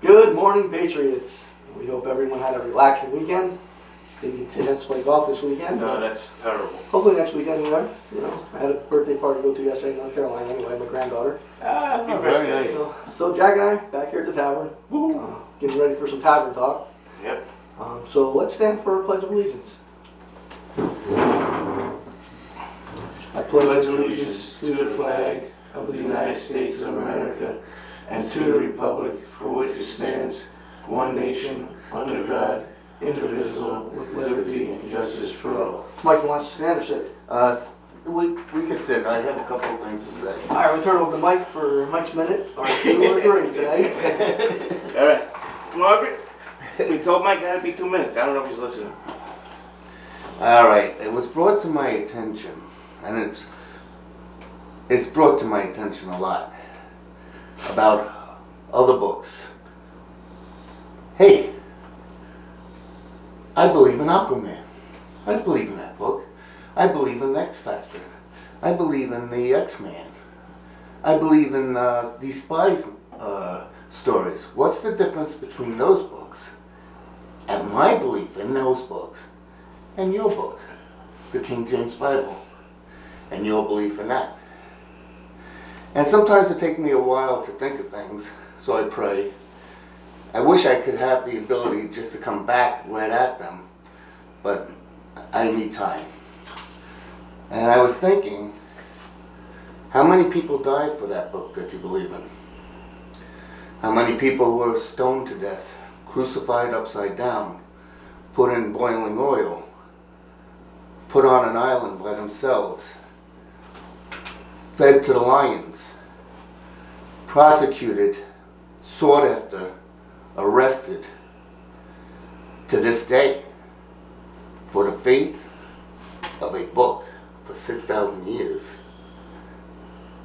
Good morning, Patriots. We hope everyone had a relaxing weekend. Didn't get a chance to play golf this weekend. No, that's terrible. Hopefully next weekend you are. You know, I had a birthday party to go to yesterday in North Carolina anyway, my granddaughter. Oh, very nice. So Jack and I, back here at the tavern, getting ready for some tavern talk. Yep. So let's stand for a Pledge of Allegiance. I pledge allegiance to the flag of the United States of America and to the republic for which it stands, one nation, under God, indivisible, with liberty and justice for all. Michael wants to stand or sit? We can sit. I have a couple of things to say. All right, we turn over the mic for Mike's minute, or 2 or 3 today. All right. Margaret, we told Mike it had to be 2 minutes. I don't know if he's listening. All right. It was brought to my attention, and it's brought to my attention a lot about other books. Hey, I believe in Aquaman. I believe in that book. I believe in X Factor. I believe in the X-Man. I believe in these spies stories. What's the difference between those books and my belief in those books and your book, the King James Bible, and your belief in that? And sometimes it takes me a while to think of things, so I pray. I wish I could have the ability just to come back right at them, but I need time. And I was thinking, how many people died for that book that you believe in? How many people were stoned to death, crucified upside down, put in boiling oil, put on an island by themselves, fed to the lions, prosecuted, sought after, arrested to this day for the faith of a book for 6,000 years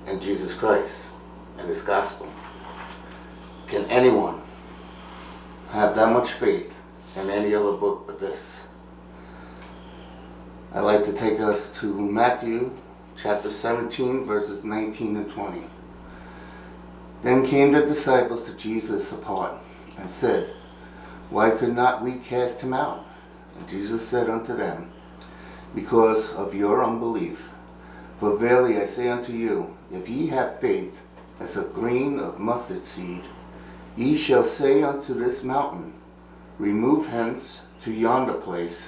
and Jesus Christ and His gospel? Can anyone have that much faith in any other book but this? I'd like to take us to Matthew chapter 17 verses 19 and 20. Then came the disciples to Jesus apart and said, Why could not we cast him out? And Jesus said unto them, Because of your unbelief. For verily I say unto you, if ye have faith as a grain of mustard seed, ye shall say unto this mountain, Remove hence to yonder place,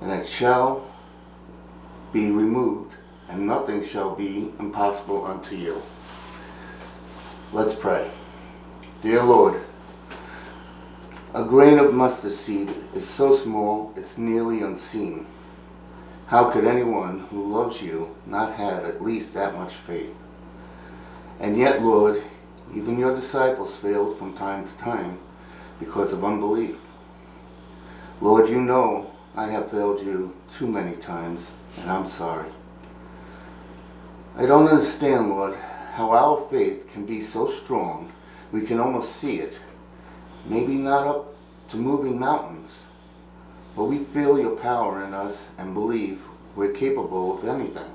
and it shall be removed, and nothing shall be impossible unto you. Let's pray. Dear Lord, a grain of mustard seed is so small it's nearly unseen. How could anyone who loves you not have at least that much faith? And yet, Lord, even your disciples failed from time to time because of unbelief. Lord, you know I have failed you too many times, and I'm sorry. I don't understand, Lord, how our faith can be so strong we can almost see it. Maybe not up to moving mountains, but we feel your power in us and believe we're capable of anything.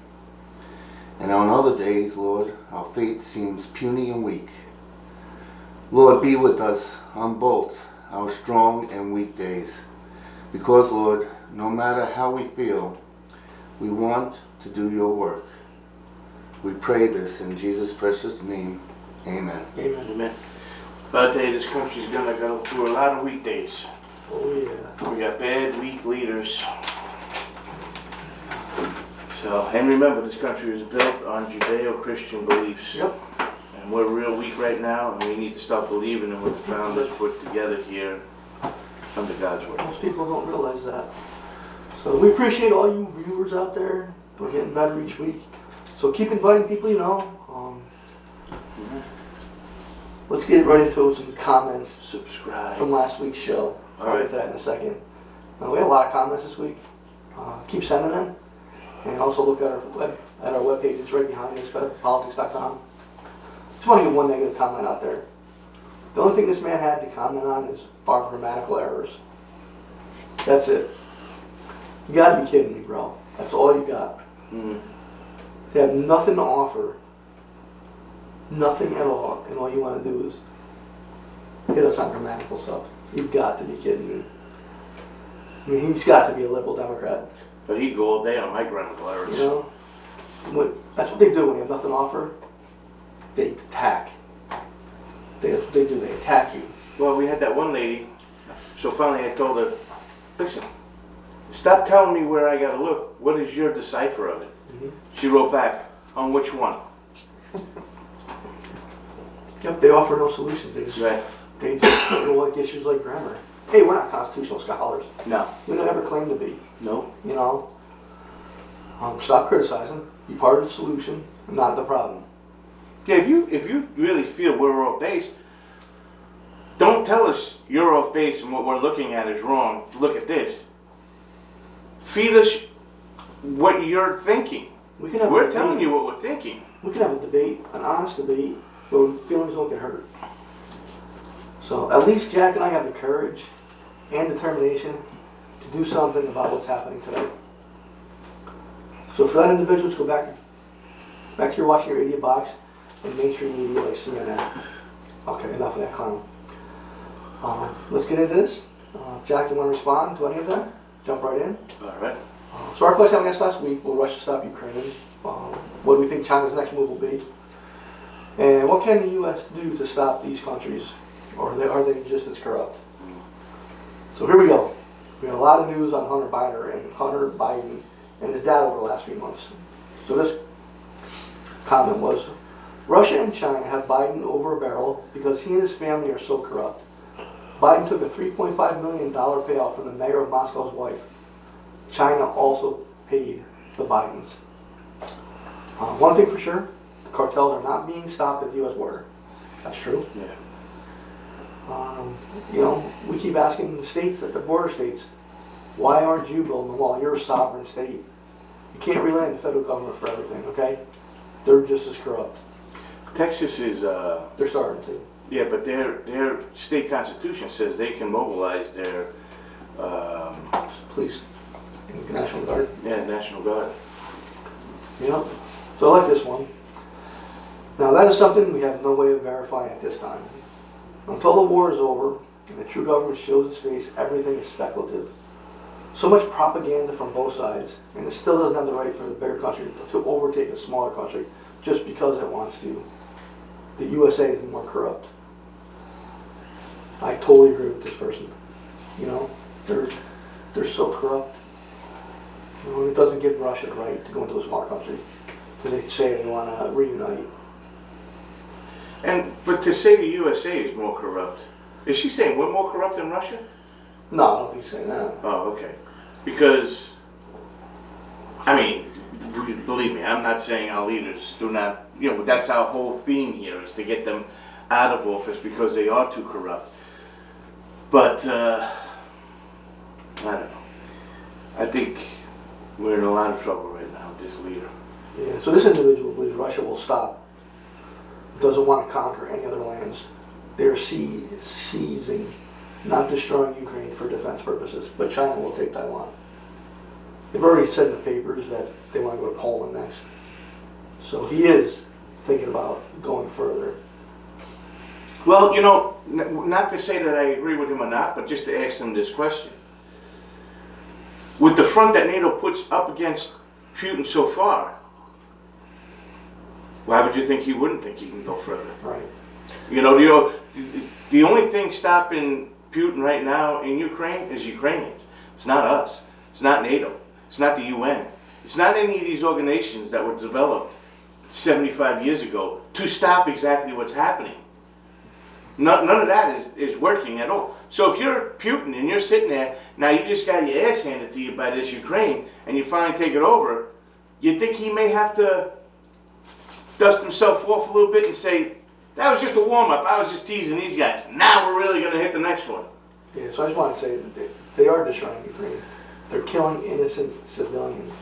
And on other days, Lord, our faith seems puny and weak. Lord, be with us on both our strong and weak days. Because, Lord, no matter how we feel, we want to do your work. We pray this in Jesus' precious name. Amen. Amen. Amen. But I tell you, this country's gonna go through a lot of weekdays. Oh yeah. We got bad, weak leaders. So, and remember, this country was built on Judeo-Christian beliefs. Yep. And we're real weak right now, and we need to start believing in what the founders put together here under God's word. Most people don't realize that. So we appreciate all you viewers out there. We're getting better each week. So keep inviting people you know. Let's get right into some comments Subscribe. from last week's show. All I'll right. get to that in a second. We had a lot of comments this week. Keep sending them. And also look at our webpage. It's right behind us, fedupwithpolitics.com. Just want to get one negative comment out there. The only thing this man had to comment on is our grammatical errors. That's it. You gotta be kidding me, bro. That's all you got. They have nothing to offer. Nothing at all. And all you want to do is hit us on grammatical stuff. You've got to be kidding me. I mean, he's got to be a liberal Democrat. But he'd go all day on my grammatical errors. You know, that's what they do when you have nothing to offer. They attack. That's what they do. They attack you. Well, we had that one lady, so finally I told her, listen, stop telling me where I gotta look. What is your decipher of it? Mm-hmm. She wrote back, on which one? Yep, they offer no solutions. Right. They just don't like issues like grammar. Hey, we're not constitutional scholars. No. We don't ever claim to be. No. You know, stop criticizing. Be part of the solution, not the problem. Yeah, if you really feel we're off base, don't tell us you're off base and what we're looking at is wrong. Look at this. Feed us what you're thinking. We're telling you what we're thinking. We can have a debate, an honest debate, where feelings don't get hurt. So at least Jack and I have the courage and determination to do something about what's happening today. So for that individual, just go back to your watching your idiot box and mainstream media like CNN. Okay, enough of that clown. Let's get into this. Jack, you want to respond to any of that? Jump right in. All right. So our question I asked last week, will Russia stop Ukraine? What do we think China's next move will be? And what can the U.S. do to stop these countries? Or are they just as corrupt? So here we go. We had a lot of news on Hunter Biden and his dad over the last few months. So this comment was, Russia and China have Biden over a barrel because he and his family are so corrupt. Biden took a $3.5 million payout from the mayor of Moscow's wife. China also paid the Bidens. One thing for sure, the cartels are not being stopped at the U.S. border. That's true. Yeah. You know, we keep asking the states, the border states, why aren't you building the wall? You're a sovereign state. You can't rely on the federal government for everything, okay? They're just as corrupt. Texas is. They're starting to. Yeah, but their state constitution says they can mobilize their. Police and National Guard. Yeah, National Guard. Yep. So I like this one. Now that is something we have no way of verifying at this time. Until the war is over and the true government shows its face, everything is speculative. So much propaganda from both sides, and it still doesn't have the right for the bigger country to overtake a smaller country just because it wants to. The USA is more corrupt. I totally agree with this person. You know, they're so corrupt. You know, it doesn't give Russia the right to go into a small country because they say they want to reunite. But to say the USA is more corrupt, is she saying we're more corrupt than Russia? No, I don't think she's saying that. Oh, okay. Because, I mean, believe me, I'm not saying our leaders do not, you know, that's our whole theme here is to get them out of office because they are too corrupt. But, I don't know. I think we're in a lot of trouble right now with this leader. Yeah, so this individual believes Russia will stop. Doesn't want to conquer any other lands. They're seizing, not destroying Ukraine for defense purposes, but China will take Taiwan. They've already said in the papers that they want to go to Poland next. So he is thinking about going further. Well, you know, not to say that I agree with him or not, but just to ask him this question. With the front that NATO puts up against Putin so far, why would you think he wouldn't think he can go further? Right. You know, the only thing stopping Putin right now in Ukraine is Ukrainians. It's not us. It's not NATO. It's not the UN. It's not any of these organizations that were developed 75 years ago to stop exactly what's happening. None of that is working at all. So if you're Putin and you're sitting there, now you just got your ass handed to you by this Ukraine, and you finally take it over, you think he may have to dust himself off a little bit and say, that was just a warm-up, I was just teasing these guys. Now we're really going to hit the next one. Yeah, so I just want to say that they are destroying Ukraine. They're killing innocent civilians.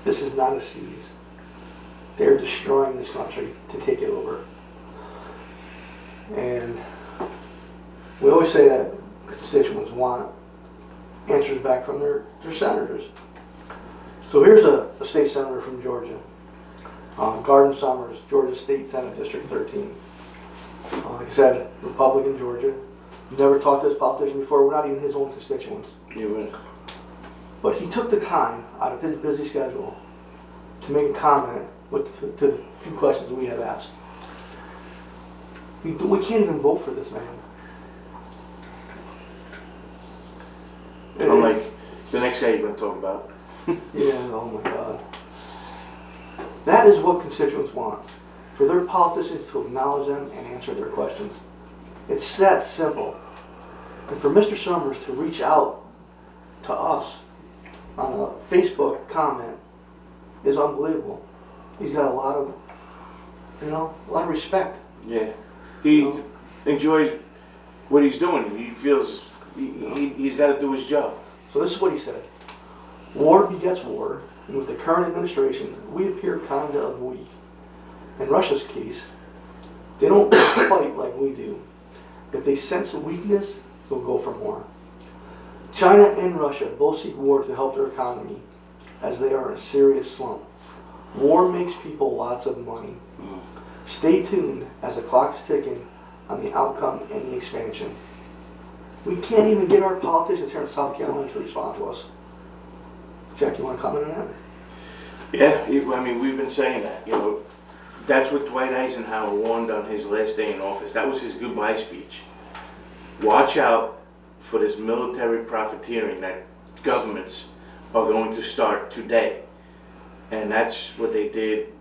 This is not a siege. They're destroying this country to take it over. And we always say that constituents want answers back from their senators. So here's a state senator from Georgia. Garden Summers, Georgia State Senate District 13. Like I said, Republican Georgia. Never talked to this politician before. We're not even his own constituents. You would. But he took the time out of his busy schedule to make a comment to the few questions we have asked. We can't even vote for this man. Unlike the next guy you're going to talk about. Yeah, oh my God. That is what constituents want. For their politicians to acknowledge them and answer their questions. It's that simple. And for Mr. Summers to reach out to us on a Facebook comment is unbelievable. He's got a lot of respect. Yeah. He enjoys what he's doing. He feels he's got to do his job. So this is what he said. War begets war, and with the current administration, we appear kind of weak. In Russia's case, they don't fight like we do. If they sense a weakness, they'll go for more. China and Russia both seek war to help their economy, as they are in a serious slump. War makes people lots of money. Stay tuned as the clock's ticking on the outcome and the expansion. We can't even get our politicians here in South Carolina to respond to us. Jack, you want to comment on that? Yeah, I mean, we've been saying that. That's what Dwight Eisenhower warned on his last day in office. That was his goodbye speech. Watch out for this military profiteering that governments are going to start today. And that's what they did.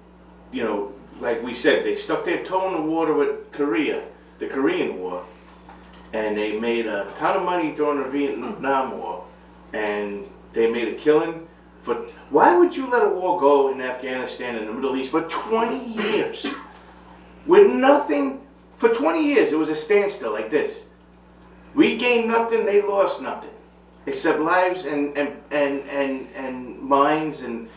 Like we said, they stuck their toe in the water with Korea, the Korean War, and they made a ton of money during the Vietnam War, and they made a killing. Why would you let a war go in Afghanistan and the Middle East for 20 years? With nothing, for 20 years it was a standstill like this. We gained nothing, they lost nothing. Except lives and minds, and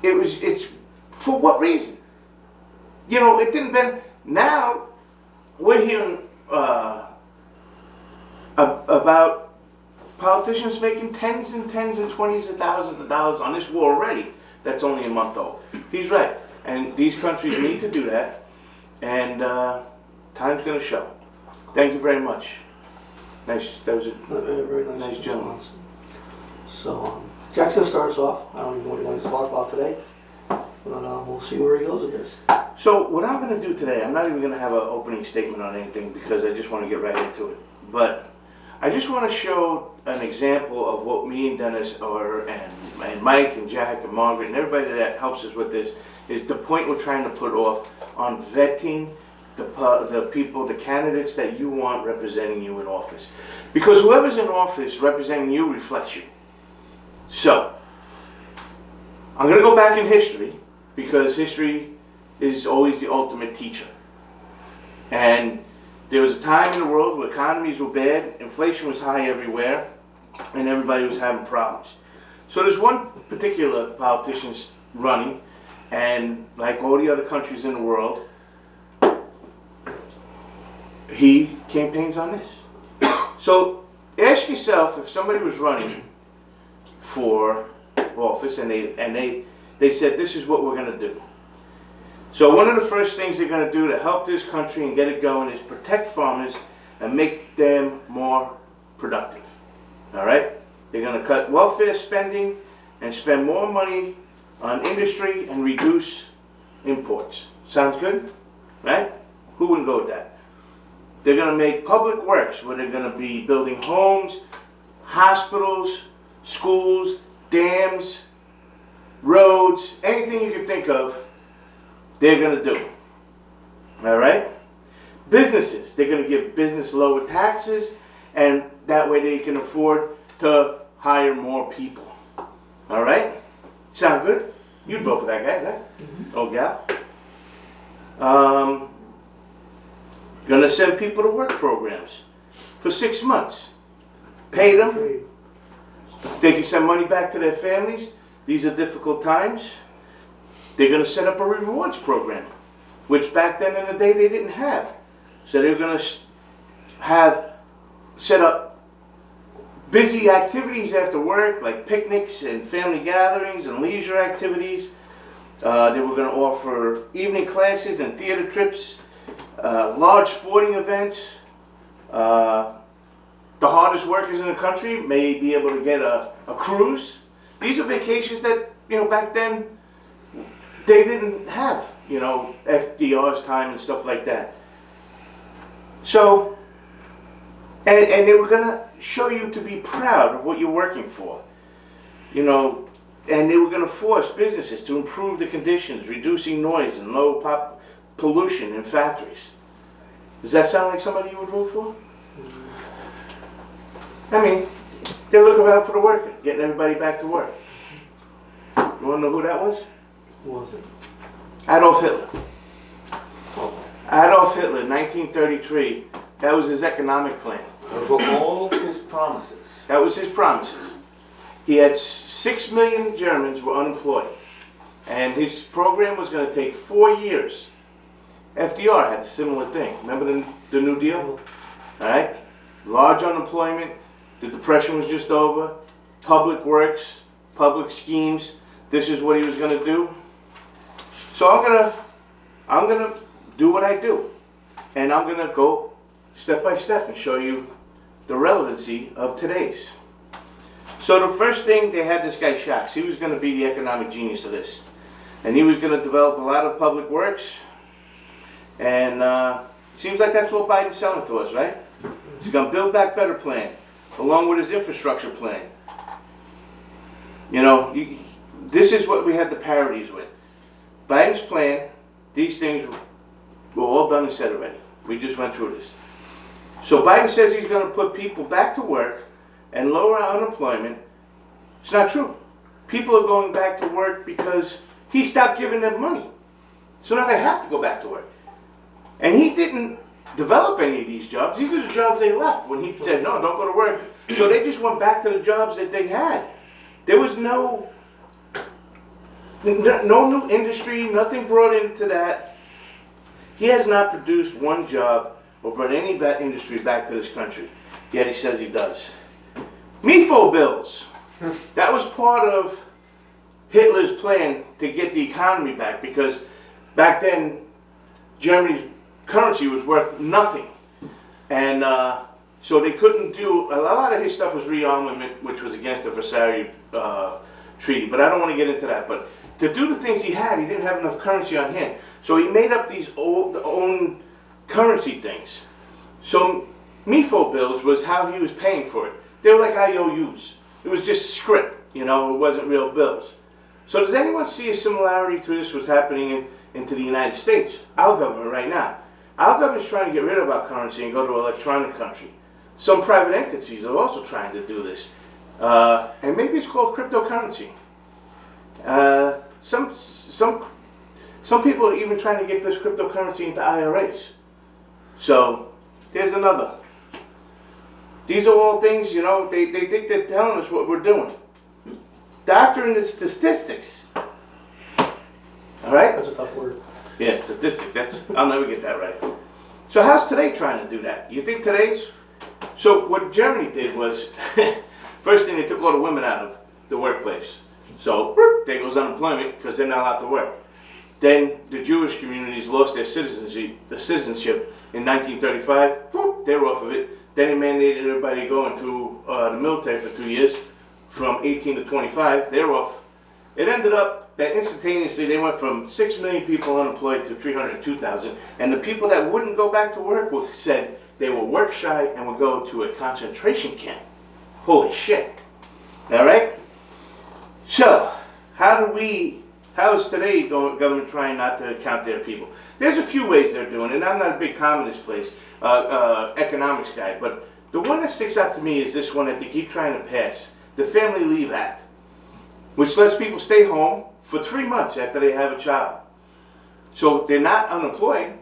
it's for what reason? It didn't been. Now we're hearing about politicians making tens and 20s of thousands of dollars on this war already. That's only a month old. He's right, and these countries need to do that, and time's going to show. Thank you very much. Nice. That was a very nice gentleman. So Jack's going to start us off. I don't even know what he wants to talk about today, but we'll see where he goes with this. So what I'm going to do today, I'm not even going to have an opening statement on anything because I just want to get right into it. But I just want to show an example of what me and Dennis and Mike and Jack and Margaret and everybody that helps us with this is the point we're trying to put off on vetting the people, the candidates that you want representing you in office. Because whoever's in office representing you reflects you. So, I'm going to go back in history because history is always the ultimate teacher. And there was a time in the world where economies were bad, inflation was high everywhere, and everybody was having problems. So there's one particular politician running, and like all the other countries in the world, he campaigns on this. So ask yourself, if somebody was running for office and they said, this is what we're going to do. So one of the first things they're going to do to help this country and get it going is protect farmers and make them more productive. All right? They're going to cut welfare spending and spend more money on industry and reduce imports. Sounds good? Right? Who wouldn't go with that? They're going to make public works where they're going to be building homes, hospitals, schools, dams, roads, anything you can think of, they're going to do. All right? Businesses, they're going to give business lower taxes, and that way they can afford to hire more people. All right? Sound good? You'd vote for that guy, right? Mm-hmm. Oh, gal. Going to send people to work programs for 6 months. Pay them. They can send money back to their families. These are difficult times. They're going to set up a rewards program, which back then in the day they didn't have. So they're going to set up busy activities after work, like picnics and family gatherings and leisure activities. They were going to offer evening classes and theater trips, large sporting events, hardest workers in the country may be able to get a cruise. These are vacations that, back then, they didn't have, FDR's time and stuff like that. So, and they were going to show you to be proud of what you're working for. And they were going to force businesses to improve the conditions, reducing noise and low pollution in factories. Does that sound like somebody you would vote for? I mean, they're looking out for the worker, getting everybody back to work. You want to know who that was? Who was it? Adolf Hitler. Oh. Adolf Hitler, 1933. That was his economic plan. Those were all his promises. That was his promises. He had 6 million Germans were unemployed. And his program was going to take 4 years. FDR had a similar thing. Remember the New Deal? All right? Large unemployment. The Depression was just over. Public works, public schemes. This is what he was going to do. So I'm gonna do what I do. And I'm going to go step by step and show you the relevancy of today's. So the first thing, they had this guy Shax. He was going to be the economic genius of this. And he was going to develop a lot of public works. And seems like that's what Biden's selling to us, right? He's going to Build Back Better plan, along with his infrastructure plan. This is what we had the parodies with. Biden's plan, these things were all done and said already. We just went through this. So Biden says he's going to put people back to work and lower unemployment. It's not true. People are going back to work because he stopped giving them money. So now they have to go back to work. And he didn't develop any of these jobs. These are the jobs they left when he said, no, don't go to work. So they just went back to the jobs that they had. There was no new industry, nothing brought into that. He has not produced one job or brought any industry back to this country. Yet he says he does. MIFO bills. That was part of Hitler's plan to get the economy back, because back then Germany's currency was worth nothing. And so they couldn't do, a lot of his stuff was rearmament, which was against the Versailles Treaty, but I don't want to get into that. But to do the things he had, he didn't have enough currency on hand. So he made up these own currency things. So MIFO bills was how he was paying for it. They were like IOUs. It was just script, it wasn't real bills. So does anyone see a similarity to this what's happening into the United States? Our government right now. Our government's trying to get rid of our currency and go to an electronic country. Some private entities are also trying to do this. And maybe it's called cryptocurrency. Some people are even trying to get this cryptocurrency into IRAs. So there's another. These are all things, they think they're telling us what we're doing. Doctoring the statistics. All right? That's a tough word. Yeah, statistic. I'll never get that right. So how's today trying to do that? You think today's? So what Germany did was, first thing, they took all the women out of the workplace. So there goes unemployment because they're not allowed to work. Then the Jewish communities lost their citizenship in 1935. They're off of it. Then they mandated everybody to go into the military for 2 years, from 18 to 25. They're off. It ended up that instantaneously they went from 6 million people unemployed to 302,000. And the people that wouldn't go back to work said they were work shy and would go to a concentration camp. Holy shit. All right? So, how is today government trying not to count their people? There's a few ways they're doing it, and I'm not a big communist economics guy, but the one that sticks out to me is this one that they keep trying to pass, the Family Leave Act, which lets people stay home for 3 months after they have a child. So they're not unemployed,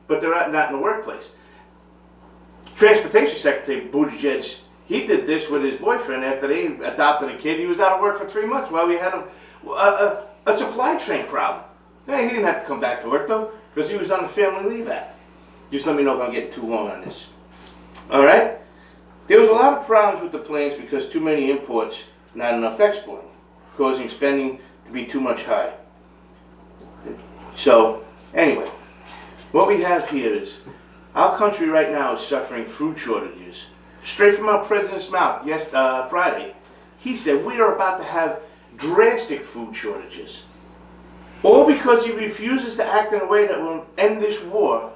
but they're not in the workplace. Transportation Secretary Buttigieg, he did this with his boyfriend after they adopted a kid. He was out of work for 3 months while we had a supply chain problem. He didn't have to come back to work though, because he was on the Family Leave Act. Just let me know if I'm getting too long on this. All right? There was a lot of problems with the plans because too many imports, not enough exporting, causing spending to be too much high. So, anyway, what we have here is our country right now is suffering food shortages straight from our president's mouth, Friday. He said we are about to have drastic food shortages. All because he refuses to act in a way that will end this war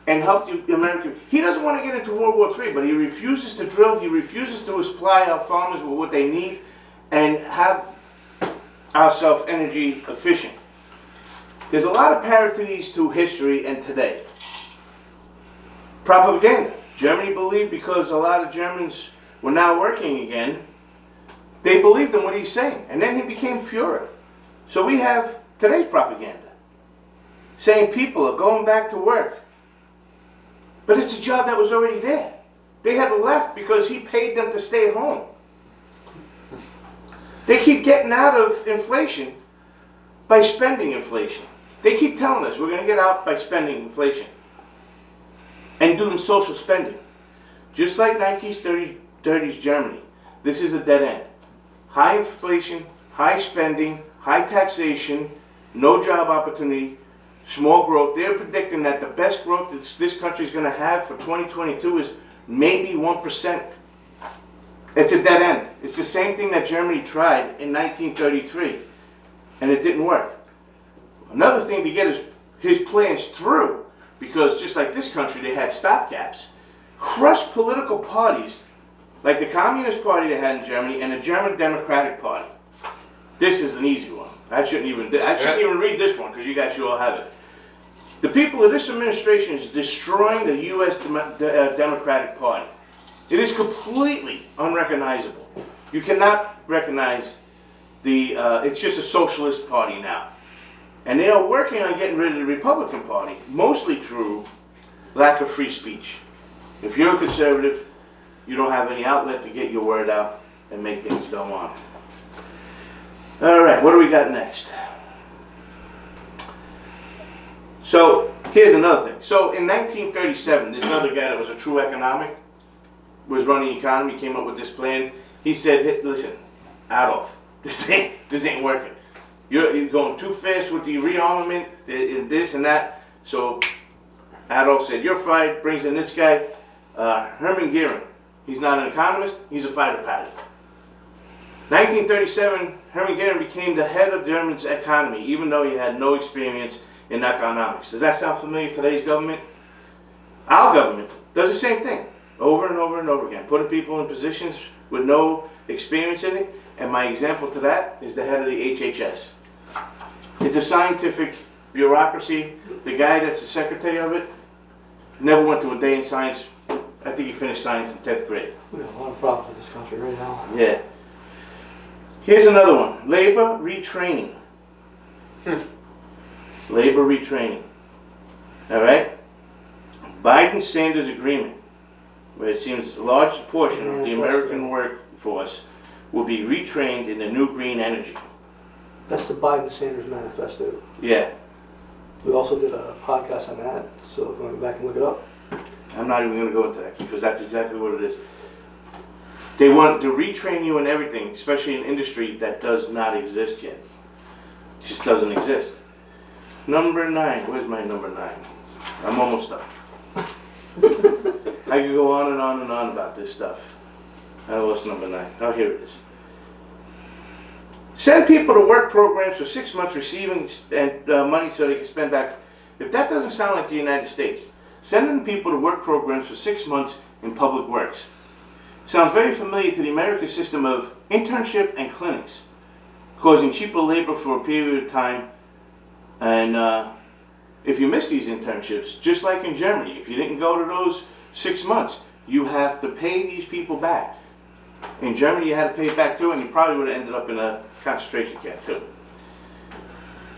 and help the American. He doesn't want to get into World War III, but he refuses to drill. He refuses to supply our farmers with what they need and have ourselves energy efficient. There's a lot of parodies to history and today. Propaganda. Germany believed because a lot of Germans were now working again, they believed in what he's saying. And then he became Führer. So we have today's propaganda saying people are going back to work. But it's a job that was already there. They had left because he paid them to stay home. They keep getting out of inflation by spending inflation. They keep telling us we're going to get out by spending inflation and doing social spending. Just like 1930s Germany, this is a dead end. High inflation, high spending, high taxation, no job opportunity, small growth. They're predicting that the best growth that this country is going to have for 2022 is maybe 1%. It's a dead end. It's the same thing that Germany tried in 1933, and it didn't work. Another thing to get his plans through, because just like this country, they had stopgaps, crushed political parties like the Communist Party they had in Germany and the German Democratic Party. This is an easy one. I shouldn't even read this one because you guys should all have it. The people of this administration is destroying the U.S. Democratic Party. It is completely unrecognizable. You cannot recognize it's just a socialist party now. And they are working on getting rid of the Republican Party, mostly through lack of free speech. If you're a conservative, you don't have any outlet to get your word out and make things go on. All right, what do we got next? So here's another thing. So in 1937, this other guy that was a true economic was running the economy, came up with this plan. He said, "Hey, listen, Adolf, this ain't working. You're going too fast with the rearmament, this and that." So Adolf said, "You're fired." Brings in this guy, Hermann Goering. He's not an economist, he's a fighter pilot. 1937, Hermann Goering became the head of Germany's economy, even though he had no experience in economics. Does that sound familiar? Today's government? Our government does the same thing, over and over and over again, putting people in positions with no experience in it. And my example to that is the head of the HHS. It's a scientific bureaucracy. The guy that's the secretary of it never went to a day in science. I think he finished science in 10th grade. We have a lot of problems with this country right now. Yeah. Here's another one. Labor retraining. Labor retraining. All right? Biden-Sanders agreement, where it seems a large portion of the American workforce will be retrained in the new green energy. That's the Biden-Sanders manifesto. Yeah. We also did a podcast on that, so if you want to go back and look it up. I'm not even going to go into that because that's exactly what it is. They want to retrain you in everything, especially in industry that does not exist yet. It just doesn't exist. Number 9. Where's my number 9? I'm almost done. I could go on and on and on about this stuff. I lost number 9. Oh, here it is. Send people to work programs for 6 months receiving money so they can spend back. If that doesn't sound like the United States, sending people to work programs for 6 months in public works sounds very familiar to the American system of internship and clinics, causing cheaper labor for a period of time. And if you miss these internships, just like in Germany, if you didn't go to those 6 months, you have to pay these people back. In Germany, you had to pay it back too, and you probably would have ended up in a concentration camp too.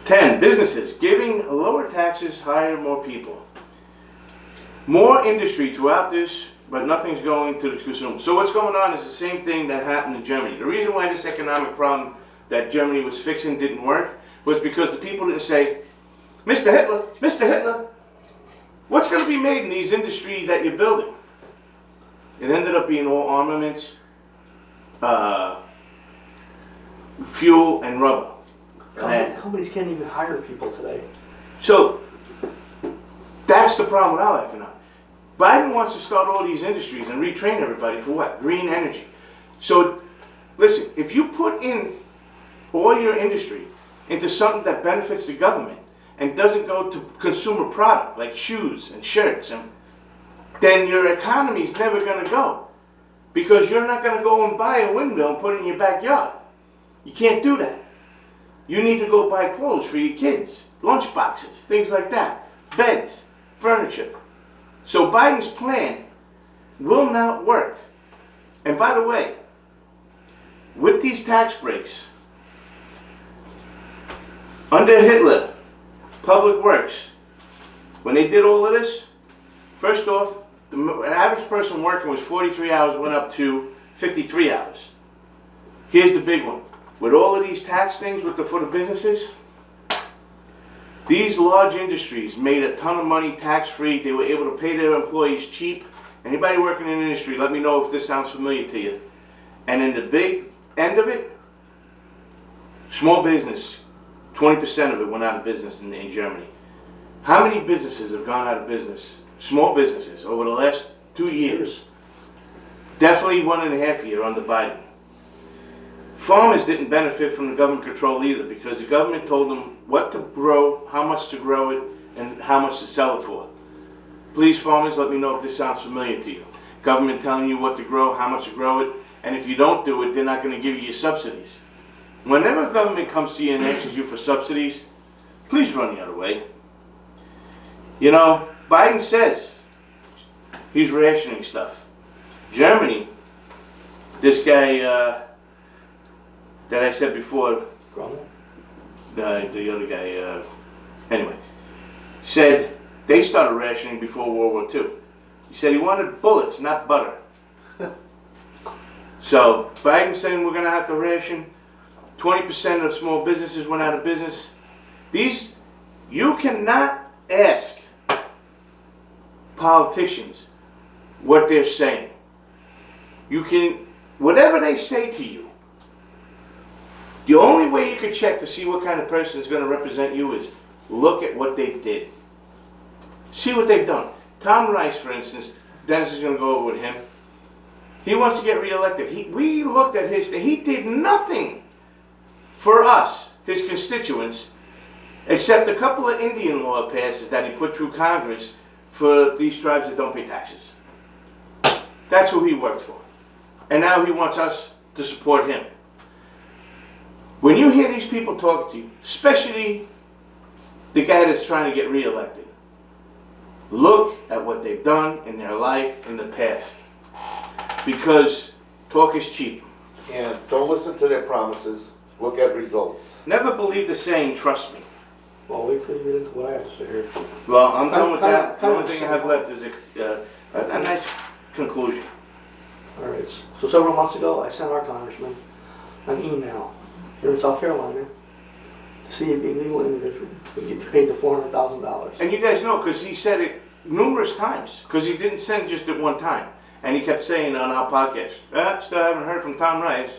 10, businesses giving lower taxes, hire more people. More industry throughout this, but nothing's going to the consumer. So what's going on is the same thing that happened in Germany. The reason why this economic problem that Germany was fixing didn't work was because the people didn't say, Mr. Hitler, what's going to be made in these industries that you're building? It ended up being all armaments, fuel, and rubber. Companies can't even hire people today. So that's the problem with our economy. Biden wants to start all these industries and retrain everybody for what? Green energy. So, listen, if you put in all your industry into something that benefits the government and doesn't go to consumer product like shoes and shirts, then your economy's never going to go. Because you're not going to go and buy a windmill and put it in your backyard. You can't do that. You need to go buy clothes for your kids, lunch boxes, things like that, beds, furniture. So Biden's plan will not work. And by the way, with these tax breaks, under Hitler, Public Works, when they did all of this, first off, the average person working was 43 hours, went up to 53 hours. Here's the big one. With all of these tax things for the businesses, these large industries made a ton of money tax-free. They were able to pay their employees cheap. Anybody working in the industry, let me know if this sounds familiar to you. And in the big end of it, small business, 20% of it went out of business in Germany. How many businesses have gone out of business? Small businesses over the last 2 years. Definitely 1.5 years under Biden. Farmers didn't benefit from the government control either because the government told them what to grow, how much to grow it, and how much to sell it for. Please, farmers, let me know if this sounds familiar to you. Government telling you what to grow, how much to grow it, and if you don't do it, they're not going to give you your subsidies. Whenever government comes to you and asks you for subsidies, please run the other way. You know, Biden says he's rationing stuff. Germany, this guy that I said before, the other guy, anyway, said they started rationing before World War II. He said he wanted bullets, not butter. So Biden's saying we're going to have to ration. 20% of small businesses went out of business. You cannot ask politicians what they're saying. You can, whatever they say to you, the only way you can check to see what kind of person is going to represent you is look at what they did. See what they've done. Tom Rice, for instance, Dennis is going to go over with him. He wants to get reelected. We looked at his thing. He did nothing for us, his constituents, except a couple of Indian law passes that he put through Congress for these tribes that don't pay taxes. That's who he worked for. And now he wants us to support him. When you hear these people talk to you, especially the guy that's trying to get reelected, look at what they've done in their life in the past. Because talk is cheap. And don't listen to their promises. Look at results. Never believe the saying, trust me. Well, wait till you get into what I have to say here. Well, I'm done with that. The Kind only of thing I have left is a nice conclusion. All right. So several months ago, I sent our congressman an email here in South Carolina to see if illegal immigrants would get paid the $400,000. And you guys know, because he said it numerous times, because he didn't send just at one time. And he kept saying on our podcast, still haven't heard from Tom Rice.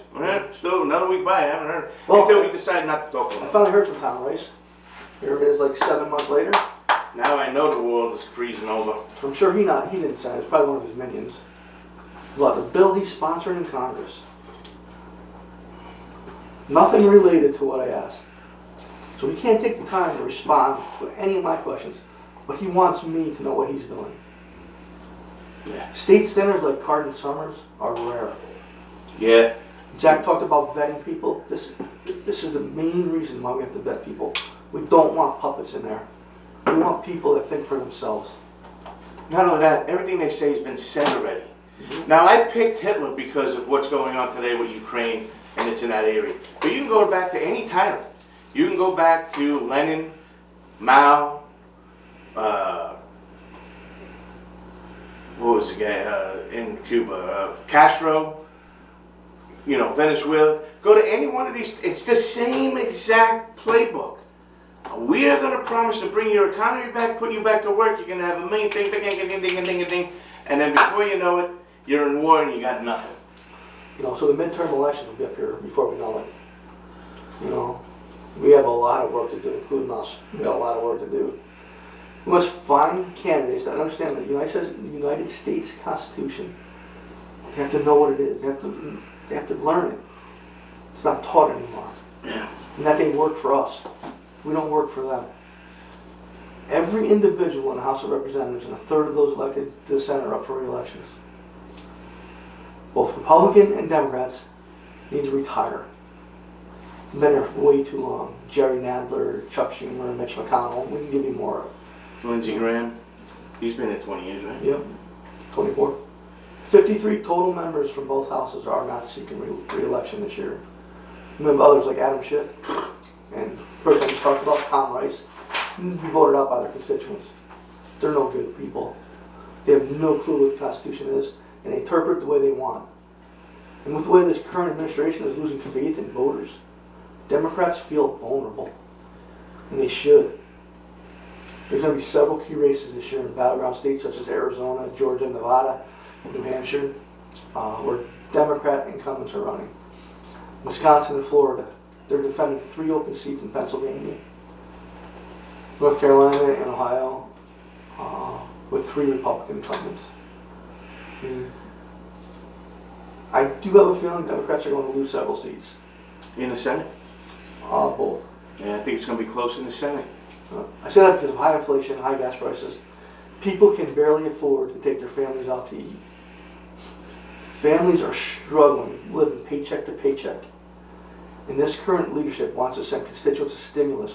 Still another week by, I haven't heard. Until we decided not to talk to him. I finally heard from Tom Rice. Here it is, like 7 months later. Now I know the world is freezing over. I'm sure he didn't send it. It's probably one of his minions. About the bill he's sponsoring in Congress. Nothing related to what I asked. So he can't take the time to respond to any of my questions. But he wants me to know what he's doing. Yeah. State standards like Cardin Summers are rare. Yeah. Jack talked about vetting people. This is the main reason why we have to vet people. We don't want puppets in there. We want people that think for themselves. Not only that, everything they say has been said already. Now, I picked Hitler because of what's going on today with Ukraine, and it's in that area. But you can go back to any tyrant. You can go back to Lenin, Mao, what was the guy in Cuba? Castro, Venezuela. Go to any one of these. It's the same exact playbook. We are going to promise to bring your economy back, put you back to work. You're going to have a million things, ding, and then before you know it, you're in war and you got nothing. So the midterm election will be up here before we know it. We have a lot of work to do, including us. We got a lot of work to do. We must find candidates that understand the United States Constitution. They have to know what it is. They have to learn it. It's not taught anymore. Yeah. And that they work for us. We don't work for them. Every individual in the House of Representatives and a third of those elected to the Senate are up for re-elections. Both Republican and Democrats need to retire. Been there way too long. Jerry Nadler, Chuck Schumer, Mitch McConnell. We can give you more. Lindsey Graham, he's been there 20 years, right? Yep, 24. 53 total members from both houses are not seeking re-election this year. We have others like Adam Schiff and the person I just talked about, Tom Rice, need to be voted out by their constituents. They're no good people. They have no clue what the Constitution is, and they interpret the way they want. And with the way this current administration is losing faith in voters, Democrats feel vulnerable, and they should. There's going to be several key races this year in battleground states such as Arizona, Georgia, Nevada, and New Hampshire, where Democrat incumbents are running. Wisconsin and Florida, they're defending 3 open seats in Pennsylvania. North Carolina and Ohio, with 3 Republican incumbents. I do have a feeling Democrats are going to lose several seats. In the Senate? Both. Yeah, I think it's going to be close in the Senate. I say that because of high inflation, high gas prices. People can barely afford to take their families out to eat. Families are struggling, living paycheck to paycheck. And this current leadership wants to send constituents a stimulus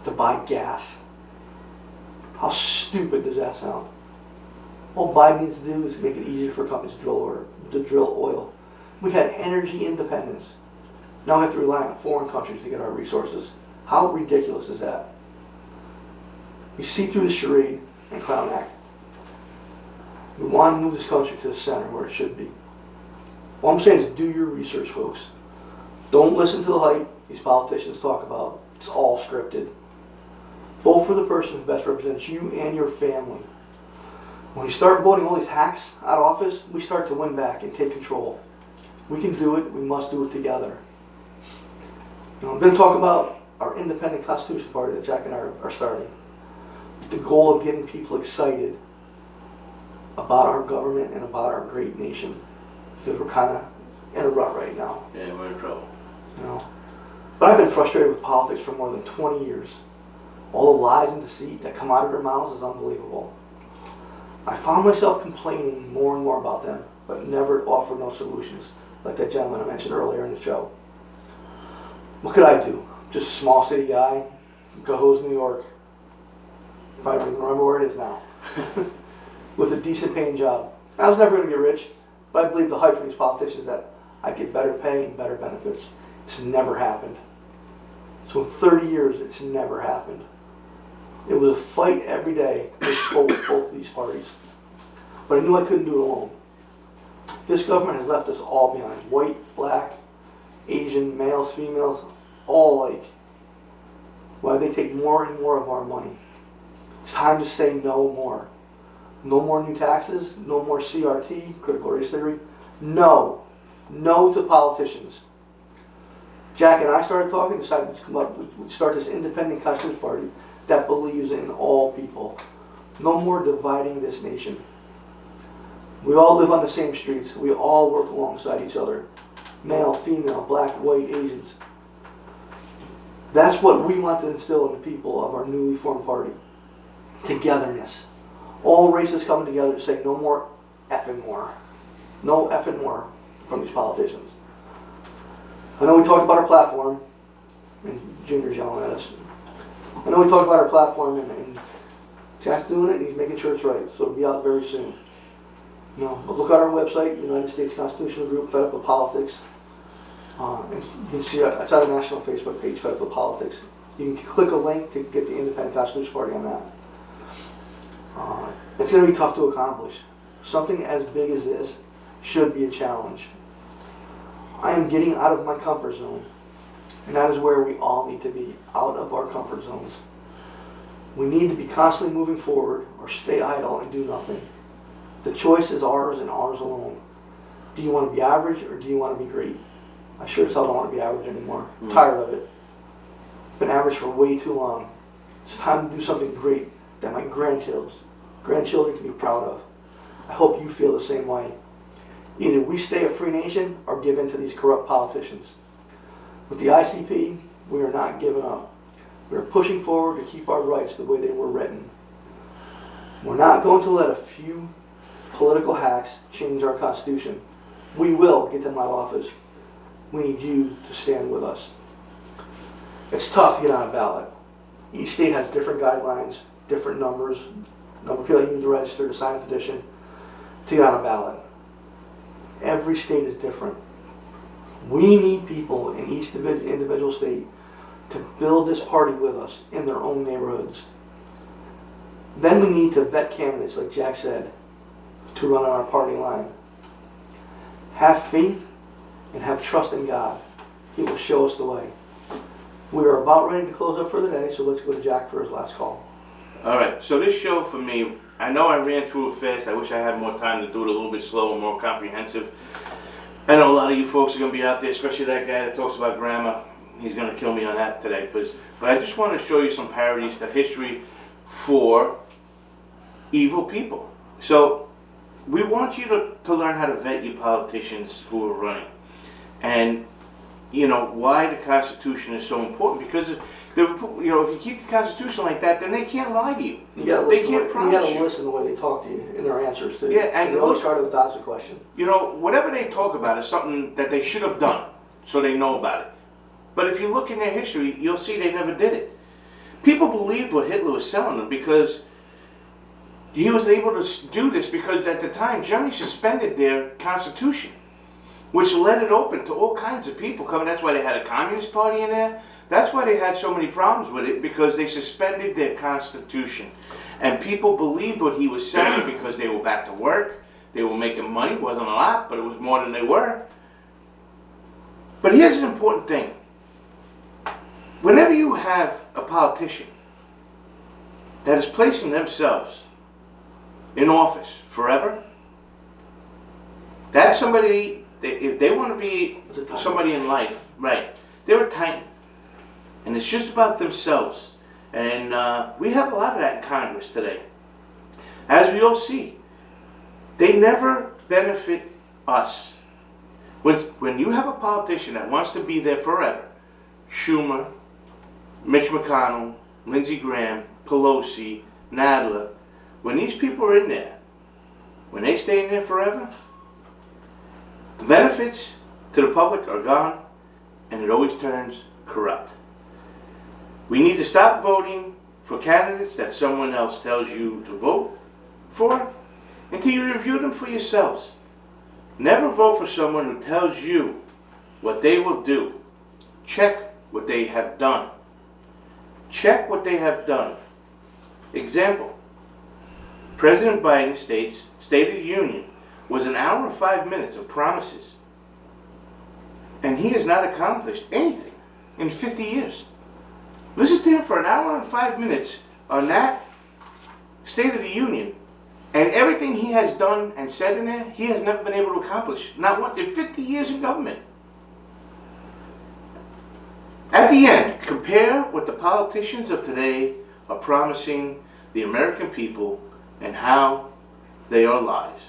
to buy gas. How stupid does that sound? All Biden needs to do is make it easier for companies to drill oil. We had energy independence. Now we have to rely on foreign countries to get our resources. How ridiculous is that? We see through the charade and clown act. We want to move this country to the center where it should be. All I'm saying is do your research, folks. Don't listen to the hype these politicians talk about. It's all scripted. Vote for the person who best represents you and your family. When we start voting all these hacks out of office, we start to win back and take control. We can do it. We must do it together. I'm going to talk about our independent Constitution Party that Jack and I are starting. The goal of getting people excited about our government and about our great nation. Because we're kind of in a rut right now. Yeah, we're in trouble. But I've been frustrated with politics for more than 20 years. All the lies and deceit that come out of their mouths is unbelievable. I found myself complaining more and more about them, but never offered no solutions, like that gentleman I mentioned earlier in the show. What could I do? Just a small city guy from Cohoes, New York. If I even remember where it is now. With a decent paying job. I was never going to get rich, but I believe the hype from these politicians that I'd get better pay and better benefits. It's never happened. So in 30 years, it's never happened. It was a fight every day with both of these parties. But I knew I couldn't do it alone. This government has left us all behind. White, black, Asian, males, females, all alike. Why they take more and more of our money. It's time to say no more. No more new taxes, no more CRT, critical race theory. No. No to politicians. Jack and I started talking, decided to come up, we'd start this independent Constitution Party that believes in all people. No more dividing this nation. We all live on the same streets. We all work alongside each other. Male, female, black, white, Asians. That's what we want to instill in the people of our newly formed party. Togetherness. All races coming together to say no more effing more. No effing more from these politicians. I know we talked about our platform, and Junior's yelling at us. I know we talked about our platform, and Jack's doing it, and he's making sure it's right, so it'll be out very soon. But look at our website, United States Constitutional Group, Fed Up With Politics. And you can see it's our national Facebook page, Fed Up With Politics. You can click a link to get the Independent Constitution Party on that. It's going to be tough to accomplish. Something as big as this should be a challenge. I am getting out of my comfort zone, and that is where we all need to be, out of our comfort zones. We need to be constantly moving forward or stay idle and do nothing. The choice is ours and ours alone. Do you want to be average or do you want to be great? I sure as hell don't want to be average anymore. I'm tired of it. Been average for way too long. It's time to do something great that my grandchildren can be proud of. I hope you feel the same way. Either we stay a free nation or give in to these corrupt politicians. With the ICP, we are not giving up. We are pushing forward to keep our rights the way they were written. We're not going to let a few political hacks change our Constitution. We will get them out of office. We need you to stand with us. It's tough to get on a ballot. Each state has different guidelines, different numbers, number of people that you need to register to sign a petition to get on a ballot. Every state is different. We need people in each individual state to build this party with us in their own neighborhoods. Then we need to vet candidates, like Jack said, to run on our party line. Have faith and have trust in God. He will show us the way. We are about ready to close up for the day, so let's go to Jack for his last call. All right, so this show for me, I know I ran through it fast. I wish I had more time to do it a little bit slower, more comprehensive. I know a lot of you folks are going to be out there, especially that guy that talks about grammar. He's going to kill me on that today. But I just want to show you some parodies to history for evil people. So we want you to learn how to vet your politicians who are running. And, you know, why the Constitution is so important. Because, if you keep the Constitution like that, then they can't lie to you. They can't promise you. You got to listen to the way they talk to you in their answers, too. Yeah, and they always try to dodge the question. You know, whatever they talk about is something that they should have done, so they know about it. But if you look in their history, you'll see they never did it. People believed what Hitler was telling them because he was able to do this because at the time Germany suspended their constitution, which let it open to all kinds of people coming. That's why they had a communist party in there. That's why they had so many problems with it, because they suspended their constitution. And people believed what he was saying because they were back to work. They were making money. It wasn't a lot, but it was more than they were. But here's an important thing. Whenever you have a politician that is placing themselves in office forever, that's somebody, if they want to be somebody in life, right, they're a titan. And it's just about themselves. And we have a lot of that in Congress today. As we all see, they never benefit us. When you have a politician that wants to be there forever, Schumer, Mitch McConnell, Lindsey Graham, Pelosi, Nadler, when these people are in there, when they stay in there forever, the benefits to the public are gone, and it always turns corrupt. We need to stop voting for candidates that someone else tells you to vote for until you review them for yourselves. Never vote for someone who tells you what they will do. Check what they have done. Check what they have done. Example, President Biden's State of the Union was an hour and 5 minutes of promises. And he has not accomplished anything in 50 years. Listen to him for an hour and 5 minutes on that State of the Union. And everything he has done and said in there, he has never been able to accomplish. Not once in 50 years in government. At the end, compare what the politicians of today are promising the American people and how they are lies.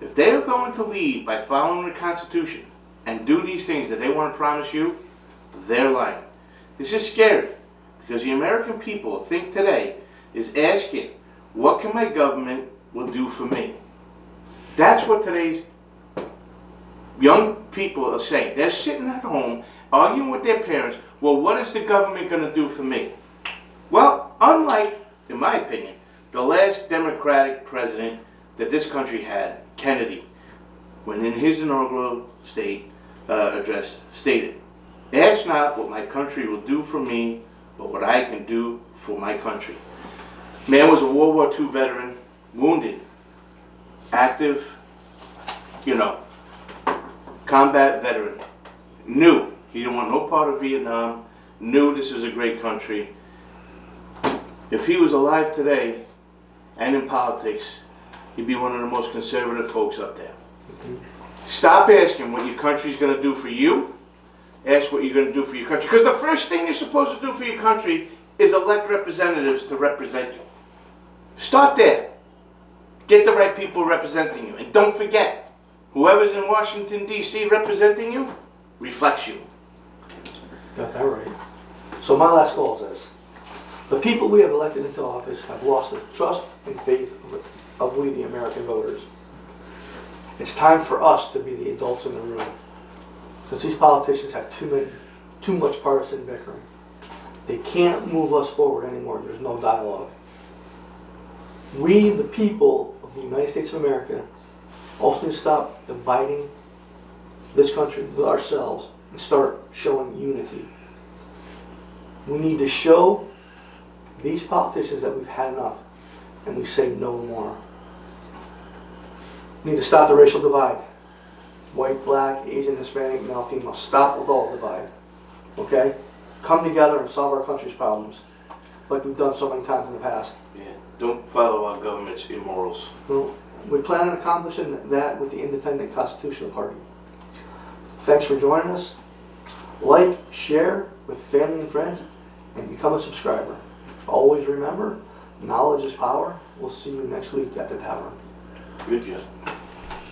If they are going to lead by following the Constitution and do these things that they want to promise you, they're lying. This is scary because the American people think today is asking, what can my government will do for me? That's what today's young people are saying. They're sitting at home arguing with their parents, well, what is the government going to do for me? Well, unlike, in my opinion, the last Democratic president that this country had, Kennedy, when in his inaugural address stated, ask not what my country will do for me, but what I can do for my country. Man was a World War II veteran, wounded, active, combat veteran. Knew he didn't want no part of Vietnam, knew this was a great country. If he was alive today and in politics, he'd be one of the most conservative folks up there. Stop asking what your country's going to do for you. Ask what you're going to do for your country. Because the first thing you're supposed to do for your country is elect representatives to represent you. Start there. Get the right people representing you. And don't forget, whoever's in Washington, D.C. representing you, reflects you. Got that right. So my last call is this. The people we have elected into office have lost the trust and faith of we, the American voters. It's time for us to be the adults in the room. Since these politicians have too much partisan bickering. They can't move us forward anymore. There's no dialogue. We, the people of the United States of America, also need to stop dividing this country with ourselves and start showing unity. We need to show these politicians that we've had enough and we say no more. We need to stop the racial divide. White, black, Asian, Hispanic, male, female. Stop with all divide. Okay? Come together and solve our country's problems like we've done so many times in the past. Yeah. Don't follow our government's immorals. Well, we plan on accomplishing that with the Independent Constitutional Party. Thanks for joining us. Like, share with family and friends, and become a subscriber. Always remember, knowledge is power. We'll see you next week at the tavern. Good job.